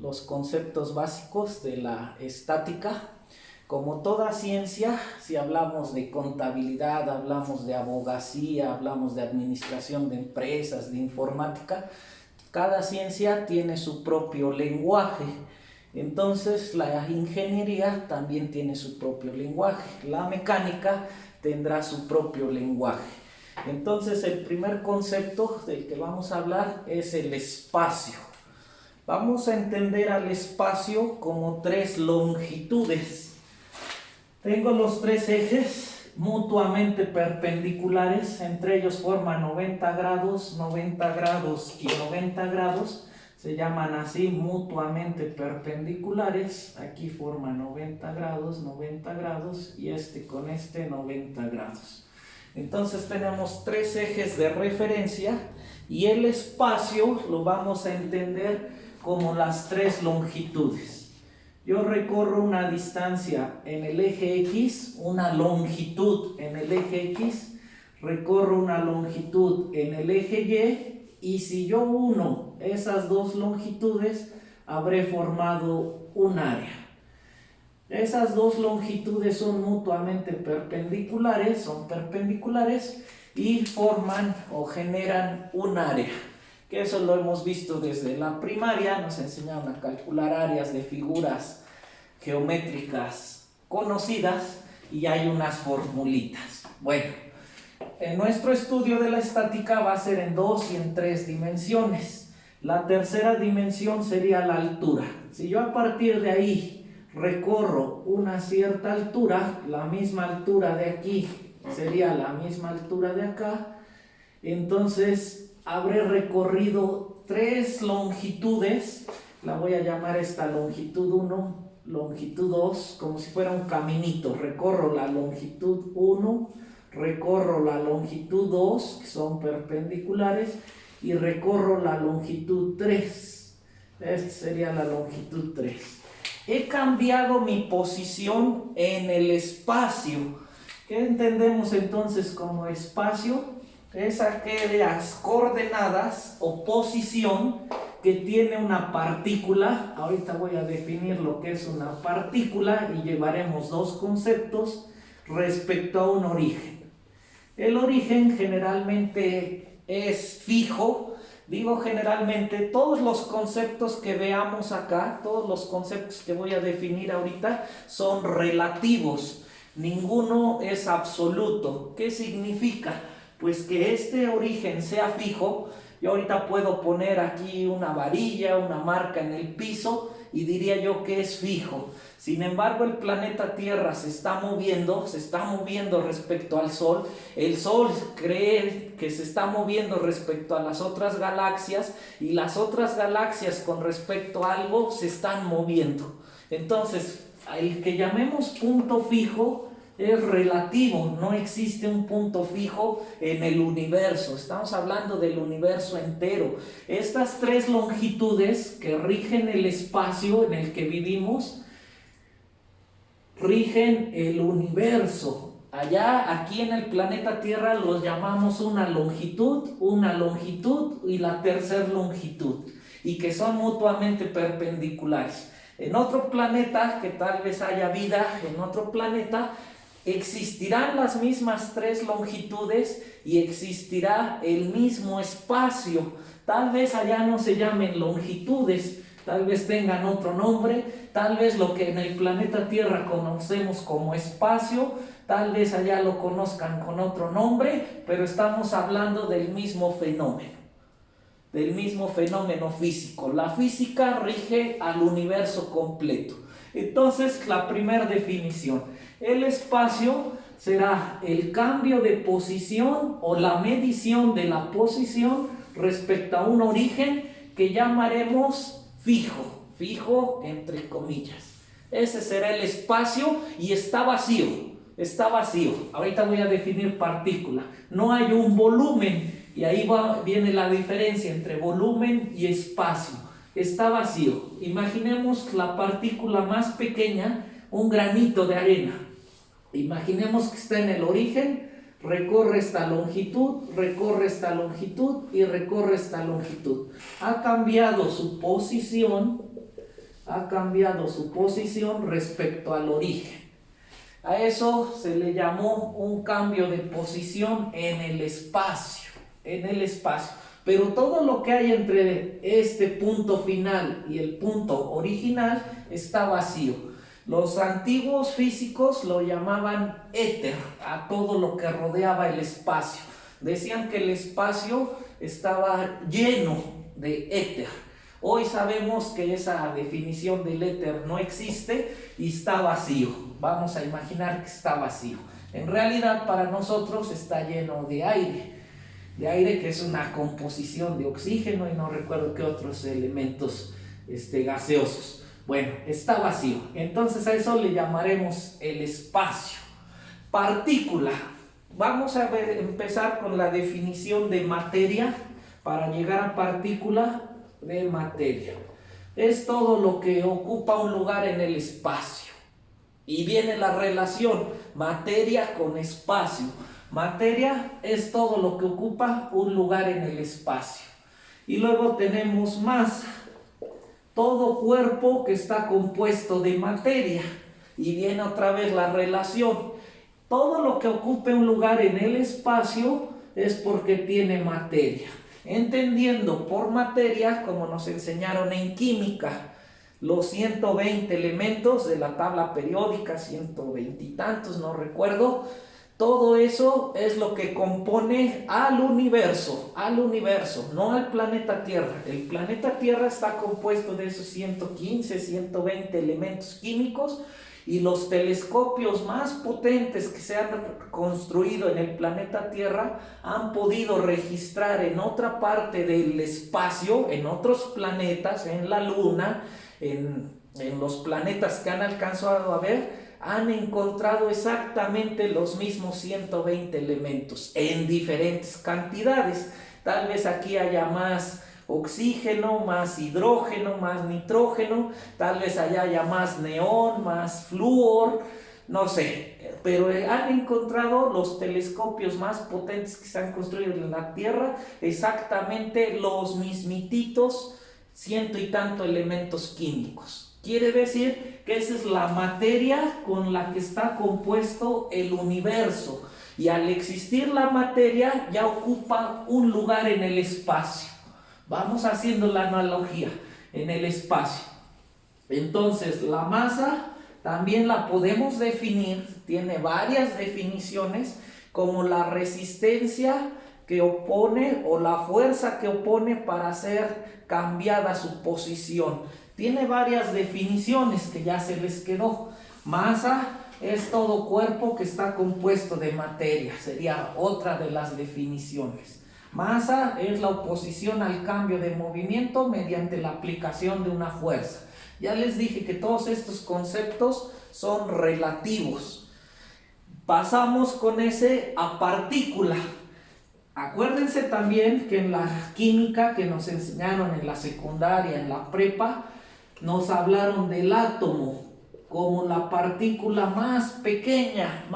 los conceptos básicos de la estática. Como toda ciencia, si hablamos de contabilidad, hablamos de abogacía, hablamos de administración de empresas, de informática, cada ciencia tiene su propio lenguaje. Entonces la ingeniería también tiene su propio lenguaje. La mecánica tendrá su propio lenguaje. Entonces el primer concepto del que vamos a hablar es el espacio. Vamos a entender al espacio como tres longitudes. Tengo los tres ejes mutuamente perpendiculares, entre ellos forman 90 grados, 90 grados y 90 grados. Se llaman así mutuamente perpendiculares. Aquí forman 90 grados y este con este 90 grados. Entonces tenemos tres ejes de referencia y el espacio lo vamos a entender como las tres longitudes. Yo recorro una distancia en el eje X, una longitud en el eje X, recorro una longitud en el eje Y si yo uno esas dos longitudes, habré formado un área. Esas dos longitudes son mutuamente perpendiculares, y forman o generan un área. Que eso lo hemos visto desde la primaria, nos enseñaron a calcular áreas de figuras geométricas conocidas y hay unas formulitas. Bueno, en nuestro estudio de la estática va a ser en 2 y en 3 dimensiones. La tercera dimensión sería la altura. Si yo a partir de ahí recorro una cierta altura, la misma altura de aquí sería la misma altura de acá, entonces habré recorrido tres longitudes. La voy a llamar esta longitud 1, longitud 2, como si fuera un caminito. Recorro la longitud 1, recorro la longitud 2, que son perpendiculares, y recorro la longitud 3. Esta sería la longitud 3. He cambiado mi posición en el espacio. ¿Qué entendemos entonces como espacio? Es aquellas coordenadas o posición que tiene una partícula. Ahorita voy a definir lo que es una partícula y llevaremos dos conceptos respecto a un origen. El origen generalmente es fijo. Digo generalmente, todos los conceptos que veamos acá, todos los conceptos que voy a definir ahorita son relativos. Ninguno es absoluto. ¿Qué significa? Pues que este origen sea fijo. Yo ahorita puedo poner aquí una varilla, una marca en el piso y diría yo que es fijo. Sin embargo, el planeta Tierra se está moviendo respecto al Sol. El Sol cree que se está moviendo respecto a las otras galaxias y las otras galaxias con respecto a algo se están moviendo. Entonces, el que llamemos punto fijo es relativo, no existe un punto fijo en el universo, estamos hablando del universo entero. Estas tres longitudes que rigen el espacio en el que vivimos, rigen el universo. Allá, aquí en el planeta Tierra los llamamos una longitud y la tercera longitud, y que son mutuamente perpendiculares. En otro planeta, que tal vez haya vida en otro planeta, existirán las mismas tres longitudes y existirá el mismo espacio. Tal vez allá no se llamen longitudes, tal vez tengan otro nombre, tal vez lo que en el planeta Tierra conocemos como espacio, tal vez allá lo conozcan con otro nombre, pero estamos hablando del mismo fenómeno físico. La física rige al universo completo. Entonces, la primera definición: el espacio será el cambio de posición o la medición de la posición respecto a un origen que llamaremos fijo entre comillas. Ese será el espacio y está vacío. Ahorita voy a definir partícula. No hay un volumen y ahí viene la diferencia entre volumen y espacio. Está vacío. Imaginemos la partícula más pequeña, un granito de arena. Imaginemos que está en el origen, recorre esta longitud y recorre esta longitud. Ha cambiado su posición ha cambiado su posición respecto al origen. A eso se le llamó un cambio de posición en el espacio, Pero todo lo que hay entre este punto final y el punto original está vacío. Los antiguos físicos lo llamaban éter a todo lo que rodeaba el espacio. Decían que el espacio estaba lleno de éter. Hoy sabemos que esa definición del éter no existe y está vacío. Vamos a imaginar que está vacío. En realidad para nosotros está lleno de aire que es una composición de oxígeno y no recuerdo qué otros elementos gaseosos. Bueno, está vacío. Entonces a eso le llamaremos el espacio. Partícula. Vamos a empezar con la definición de materia para llegar a partícula de materia. Es todo lo que ocupa un lugar en el espacio. Y viene la relación materia con espacio. Materia es todo lo que ocupa un lugar en el espacio. Y luego tenemos masa. Todo cuerpo que está compuesto de materia. Y viene otra vez la relación. Todo lo que ocupe un lugar en el espacio es porque tiene materia. Entendiendo por materia, como nos enseñaron en química, los 120 elementos de la tabla periódica, 120 y tantos, no recuerdo. Todo eso es lo que compone al universo, no al planeta Tierra. El planeta Tierra está compuesto de esos 115, 120 elementos químicos. Y los telescopios más potentes que se han construido en el planeta Tierra han podido registrar en otra parte del espacio, en otros planetas, en la Luna, en los planetas que han alcanzado a ver, han encontrado exactamente los mismos 120 elementos en diferentes cantidades. Tal vez aquí haya más oxígeno, más hidrógeno, más nitrógeno, tal vez allá haya más neón, más flúor, no sé, pero han encontrado los telescopios más potentes que se han construido en la Tierra exactamente los mismititos ciento y tanto elementos químicos. Quiere decir que esa es la materia con la que está compuesto el universo, y al existir la materia ya ocupa un lugar en el espacio. Vamos haciendo la analogía en el espacio. Entonces la masa también la podemos definir, tiene varias definiciones, como la resistencia que opone o la fuerza que opone para ser cambiada su posición. Tiene varias definiciones que ya se les quedó. Masa es todo cuerpo que está compuesto de materia, sería otra de las definiciones. Masa es la oposición al cambio de movimiento mediante la aplicación de una fuerza. Ya les dije que todos estos conceptos son relativos. Pasamos con ese a partícula. Acuérdense también que en la química que nos enseñaron en la secundaria, en la prepa, nos hablaron del átomo como la partícula más pequeña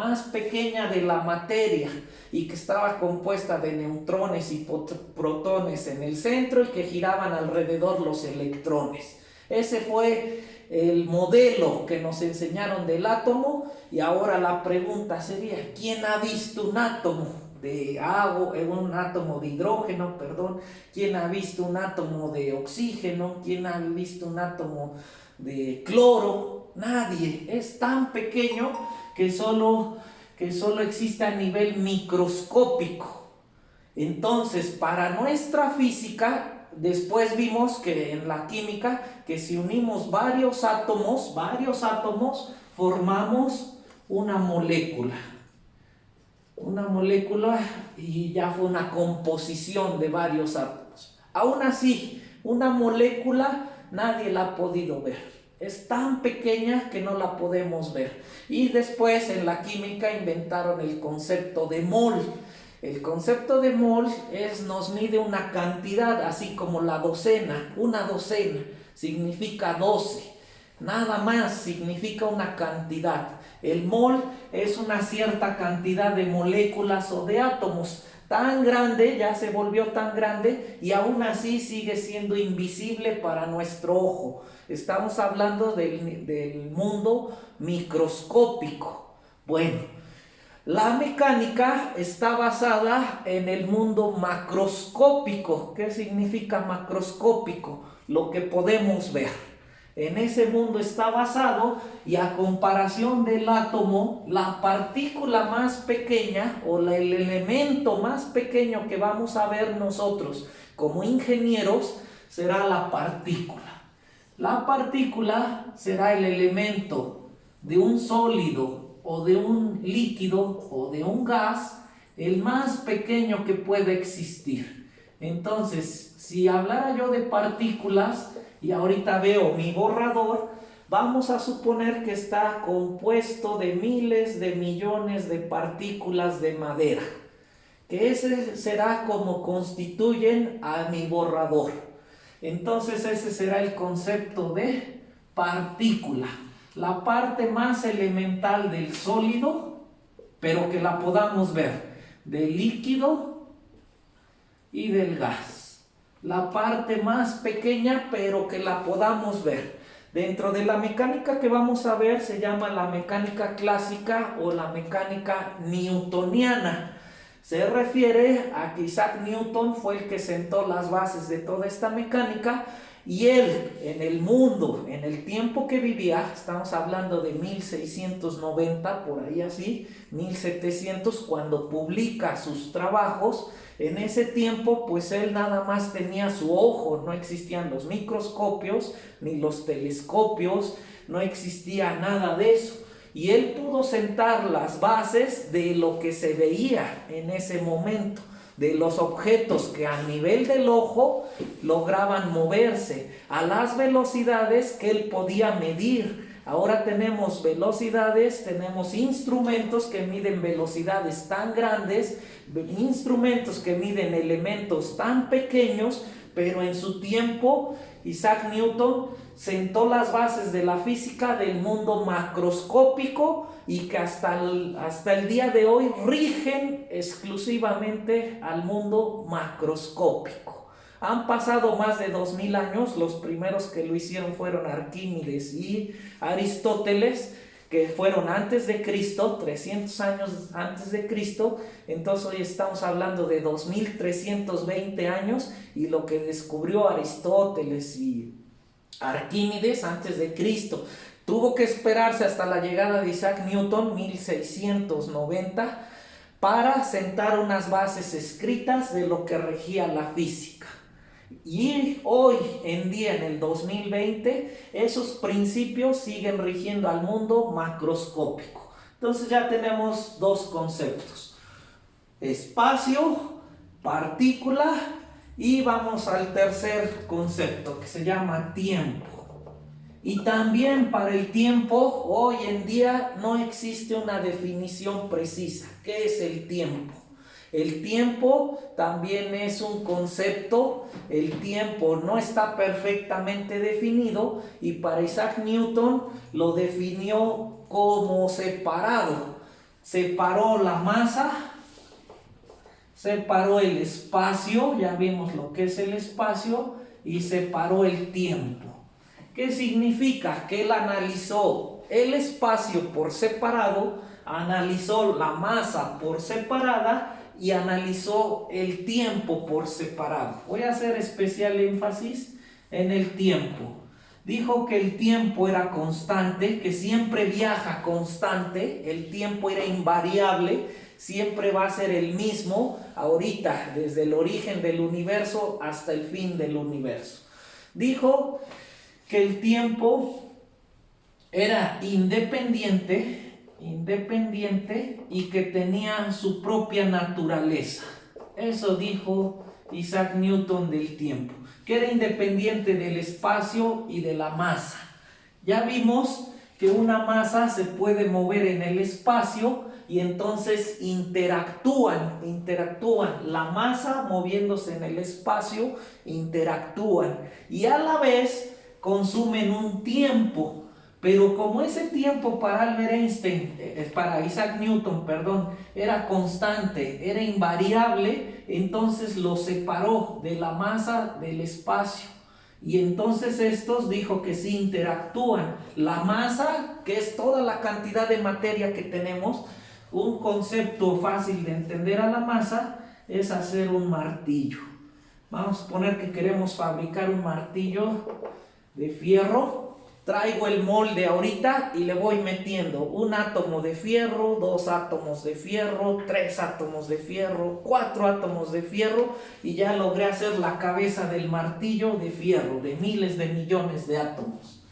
de la materia, y que estaba compuesta de neutrones y protones en el centro y que giraban alrededor los electrones. Ese fue el modelo que nos enseñaron del átomo, y ahora la pregunta sería: ¿quién ha visto un átomo de agua, un átomo de hidrógeno, perdón? ¿Quién ha visto un átomo de oxígeno? ¿Quién ha visto un átomo de cloro? Nadie. Es tan pequeño que solo existe a nivel microscópico. Entonces, para nuestra física, después vimos que en la química, que si unimos varios átomos, formamos una molécula. Y ya fue una composición de varios átomos. Aún así, una molécula nadie la ha podido ver. Es tan pequeña que no la podemos ver. Y después en la química inventaron el concepto de mol. El concepto de mol nos mide una cantidad, así como la docena. Una docena significa 12. Nada más significa una cantidad. El mol es una cierta cantidad de moléculas o de átomos. tan grande, ya se volvió tan grande y aún así sigue siendo invisible para nuestro ojo. Estamos hablando del mundo microscópico. Bueno, la mecánica está basada en el mundo macroscópico. ¿Qué significa macroscópico? Lo que podemos ver. En ese mundo está basado, y a comparación del átomo, la partícula más pequeña o el elemento más pequeño que vamos a ver nosotros como ingenieros será la partícula. La partícula será el elemento de un sólido o de un líquido o de un gas, el más pequeño que puede existir. Entonces, si hablara yo de partículas, y ahorita veo mi borrador, vamos a suponer que está compuesto de miles de millones de partículas de madera, que ese será como constituyen a mi borrador. Entonces ese será el concepto de partícula, la parte más elemental del sólido, pero que la podamos ver, del líquido y del gas. La parte más pequeña, pero que la podamos ver. Dentro de la mecánica que vamos a ver se llama la mecánica clásica o la mecánica newtoniana. Se refiere a que Isaac Newton fue el que sentó las bases de toda esta mecánica, y él, en el mundo, en el tiempo que vivía, estamos hablando de 1690, por ahí así, 1700, cuando publica sus trabajos. En ese tiempo, pues él nada más tenía su ojo, no existían los microscopios, ni los telescopios, no existía nada de eso. Y él pudo sentar las bases de lo que se veía en ese momento, de los objetos que a nivel del ojo lograban moverse a las velocidades que él podía medir. Ahora tenemos velocidades, tenemos instrumentos que miden velocidades tan grandes, instrumentos que miden elementos tan pequeños, pero en su tiempo Isaac Newton sentó las bases de la física del mundo macroscópico, y que hasta el día de hoy rigen exclusivamente al mundo macroscópico. Han pasado más de 2000 años, los primeros que lo hicieron fueron Arquímedes y Aristóteles, que fueron antes de Cristo, 300 años antes de Cristo. Entonces hoy estamos hablando de 2320 años, y lo que descubrió Aristóteles y Arquímedes antes de Cristo tuvo que esperarse hasta la llegada de Isaac Newton, 1690, para sentar unas bases escritas de lo que regía la física. Y hoy en día, en el 2020, esos principios siguen rigiendo al mundo macroscópico. Entonces ya tenemos dos conceptos: espacio, partícula, y vamos al tercer concepto, que se llama tiempo. Y también para el tiempo, hoy en día no existe una definición precisa. ¿Qué es el tiempo? El tiempo también es un concepto. El tiempo no está perfectamente definido, y para Isaac Newton lo definió como separado. Separó la masa, separó el espacio, ya vimos lo que es el espacio, y separó el tiempo. ¿Qué significa? Que él analizó el espacio por separado, analizó la masa por separada y analizó el tiempo por separado. Voy a hacer especial énfasis en el tiempo. Dijo que el tiempo era constante, que siempre viaja constante, el tiempo era invariable, siempre va a ser el mismo, ahorita, desde el origen del universo hasta el fin del universo. Dijo que el tiempo era independiente y que tenía su propia naturaleza. Eso dijo Isaac Newton del tiempo, que era independiente del espacio y de la masa. Ya vimos que una masa se puede mover en el espacio, y entonces interactúan, la masa moviéndose en el espacio, interactúan, y a la vez consumen un tiempo, Pero como ese tiempo para Albert Einstein, para Isaac Newton, perdón, era constante, era invariable, entonces lo separó de la masa del espacio. Y entonces estos dijo que sí interactúan. La masa, que es toda la cantidad de materia que tenemos, un concepto fácil de entender a la masa es hacer un martillo. Vamos a poner que queremos fabricar un martillo de fierro. Traigo el molde ahorita y le voy metiendo un átomo de fierro, 2 átomos de fierro, 3 átomos de fierro, 4 átomos de fierro y ya logré hacer la cabeza del martillo de fierro, de miles de millones de átomos.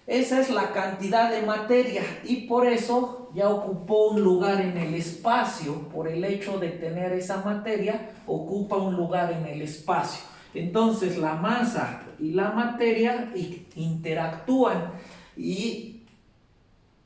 Esa es la cantidad de materia y por eso ya ocupó un lugar en el espacio. Por el hecho de tener esa materia, ocupa un lugar en el espacio. Entonces la masa y la materia interactúan y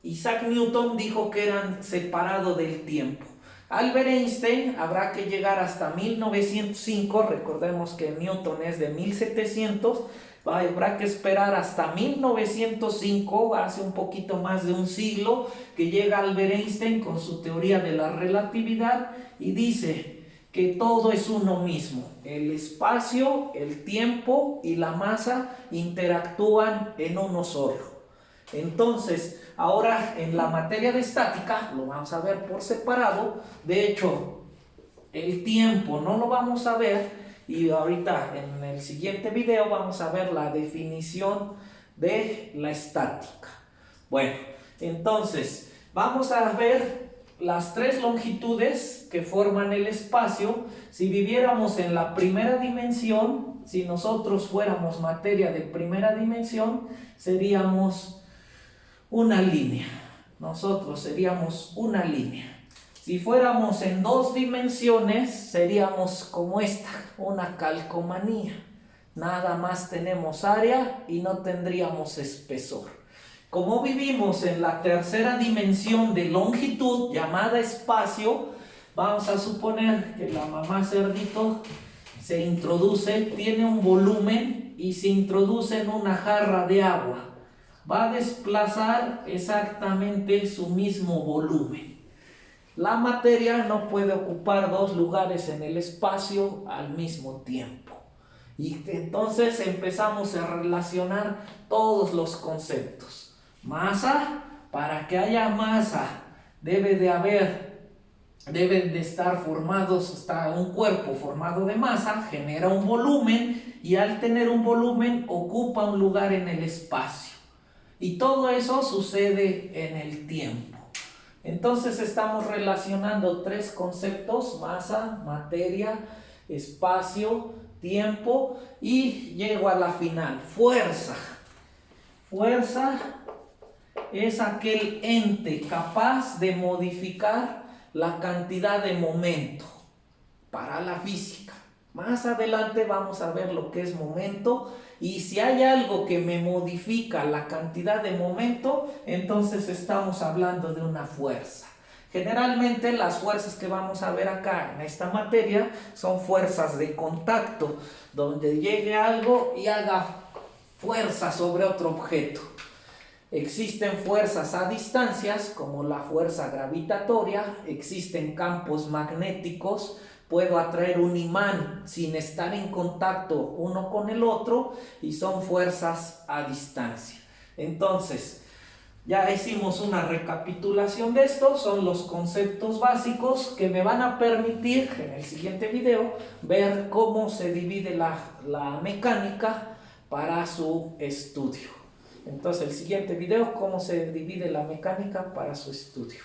Isaac Newton dijo que eran separados del tiempo. Albert Einstein habrá que llegar hasta 1905, recordemos que Newton es de 1700, habrá que esperar hasta 1905, hace un poquito más de un siglo, que llega Albert Einstein con su teoría de la relatividad y dice que todo es uno mismo. El espacio, el tiempo y la masa interactúan en uno solo. Entonces, ahora en la materia de estática, lo vamos a ver por separado. De hecho, el tiempo no lo vamos a ver y ahorita en el siguiente video vamos a ver la definición de la estática. Bueno, entonces, vamos a ver las 3 longitudes que forman el espacio. Si viviéramos en la primera dimensión, si nosotros fuéramos materia de primera dimensión, seríamos una línea. Nosotros seríamos una línea. Si fuéramos en 2 dimensiones, seríamos como esta, una calcomanía. Nada más tenemos área y no tendríamos espesor. Como vivimos en la tercera dimensión de longitud, llamada espacio, vamos a suponer que la mamá cerdito se introduce, tiene un volumen y se introduce en una jarra de agua. Va a desplazar exactamente su mismo volumen. La materia no puede ocupar 2 lugares en el espacio al mismo tiempo. Y entonces empezamos a relacionar todos los conceptos. Masa, para que haya masa, deben de estar formados, está un cuerpo formado de masa, genera un volumen y al tener un volumen ocupa un lugar en el espacio. Y todo eso sucede en el tiempo. Entonces estamos relacionando 3 conceptos: masa, materia, espacio, tiempo, y llego a la final, fuerza. Fuerza es aquel ente capaz de modificar la cantidad de momento para la física. Más adelante vamos a ver lo que es momento, y si hay algo que me modifica la cantidad de momento, entonces estamos hablando de una fuerza. Generalmente las fuerzas que vamos a ver acá en esta materia son fuerzas de contacto, donde llegue algo y haga fuerza sobre otro objeto. Existen fuerzas a distancias, como la fuerza gravitatoria, existen campos magnéticos, puedo atraer un imán sin estar en contacto uno con el otro, y son fuerzas a distancia. Entonces, ya hicimos una recapitulación de esto, son los conceptos básicos que me van a permitir en el siguiente video ver cómo se divide la mecánica para su estudio. Entonces, el siguiente video, cómo se divide la mecánica para su estudio.